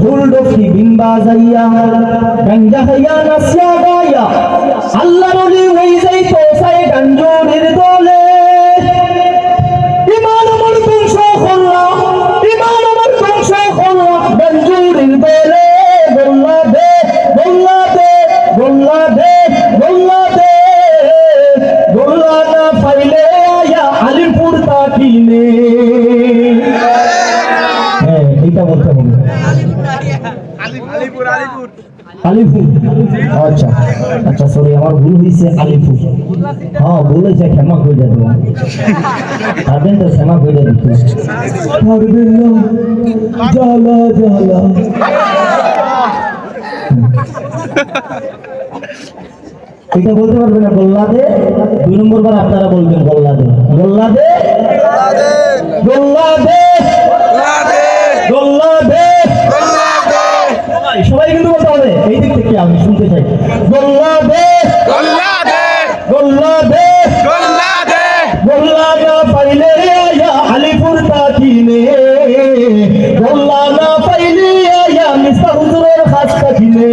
ঢোল ডফি বিন বাজাইয়া গাঞ্জা খাইয়া নাচিয়া গাইয়া আল্লাহর ওলি হই যাই তো সাই গাঞ্জুরির দলে ইমান আমার বংশ খোলা ইমান আমার বংশ খোলা গাঞ্জুরির দলে গোল্লা দে গোল্লা দে গোল্লা দে গোল্লা দে গোল্লা না পাইলে আয়া আলিপুর তাকিনে এইটা বলতে হবে আলিপুর আলিপুর আলিপুর আচ্ছা আচ্ছা সরি আমার ভুল হয়েছে আলিপুর হ্যাঁ ভুল হয়েছে ক্ষমা করে দেবো তাদের তো ক্ষমা করে দেবো জ্বালা জ্বালা এটা বলতে পারবে না গোল্লা দে 2 নম্বর বার আপনারা বলবেন গোল্লা দে গোল্লা দে গোল্লা দে গোল্লা দে সবাই কিন্তু বলতে হবে এই দিক থেকে আমি শুনতে চাই গোল্লা দে গোল্লা দে গোল্লা দে গোল্লা দে গোল্লা না পাইলে আয়া আলিপুর তাকিনে গোল্লা না পাইলে আয়া মিস্টার হুজুরের খাস তাকিনে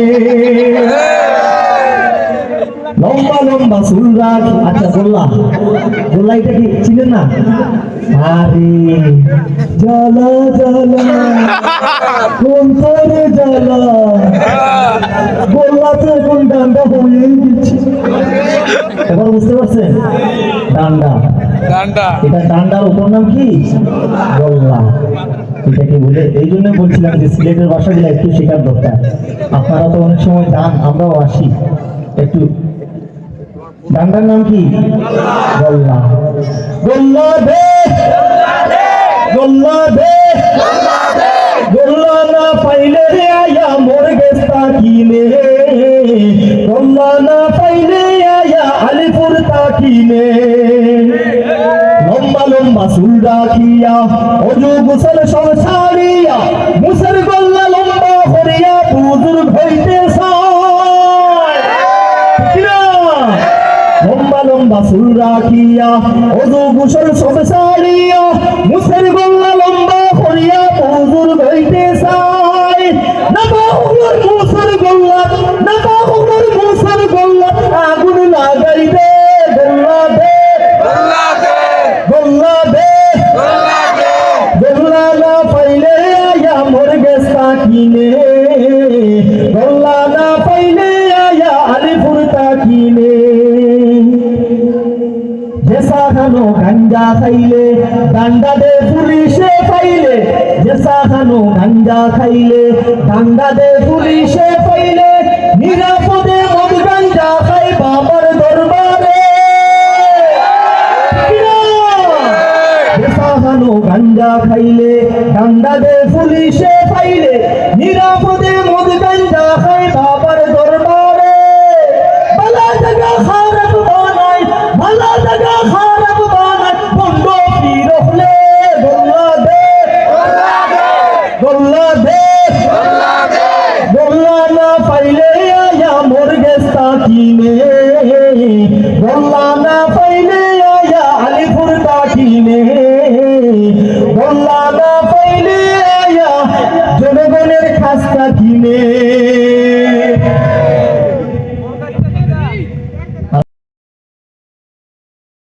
লম্বা লম্বা সুলরা আচ্ছা গোল্লা গোল্লা এটা কি চিনেন না আরে জ্বালা জ্বালা কোন তোরে জ্বালা গোল্লাতে কোন ডান্ডা হয়ে গেছে এবার বুঝতে পারছেন ডান্ডা ডান্ডা এটা ডান্ডার উপর নাম কি গোল্লা এটাকে বলে এই জন্য বলছিলাম যে সিলেটের ভাষাগুলো একটু শেখার দরকার আপনারা তো অনেক সময় যান আমরাও আসি একটু ডান্ডার নাম কি গোল্লা গোল্লা দে গোল্লা দে গোল্লা না পাইলে আয়া মোর গেস্তা কিনে গোল্লা না পাইলে আয়া আলিপুর তাকিনে লম্বা লম্বা চুল রাখিয়া অজু গোসল সব ছাড়িয়া মুসের গোল্লা লম্বা করিয়া বুজুর্গ হইতে লম্বা লম্বা চুল রাখিয়া অজু গোসল সব ছাড়িয়া মুসের গোল্লা লম্বা করিয়া বুজুর্গ হইতে চায় না বাহুর মুসের গোল্লা না বাহুর মুসের গোল্লা আগুন লাগাই দে গোল্লা দে গোল্লা দে গোল্লা দে গোল্লা দে গোল্লা না পাইলে আয়া মোর গেস্তা কিনে গোল্লা না পাইলে আয়া আলিপুর তাকিনে জেসা খানো গাঞ্জা খাইলে ডান্ডা দে পুলিশে পাইলে জেসা খানো গাঞ্জা খাইলে ডান্ডা দে পুলিশে পাইলে নিরাপদে মদ গাঞ্জা খাই বাবার দরবারে জেসা খানো গাঞ্জা খাইলে ডান্ডা দে পুলিশে পাইলে নিরাপদে মদ গাঞ্জা খাই বাবার দরবারে ভালা জায়গা খারাপ বানাই ভালা জায়গা খারাপ বানাই বন্ধ পীর হলে গোল্লা দে গোল্লা দে গোল্লা দে গোল্লা না পাইলে আয়া মোর গেস্তা কিনে গোল্লা না পাইলে আয়া আলিপুর তাকিনে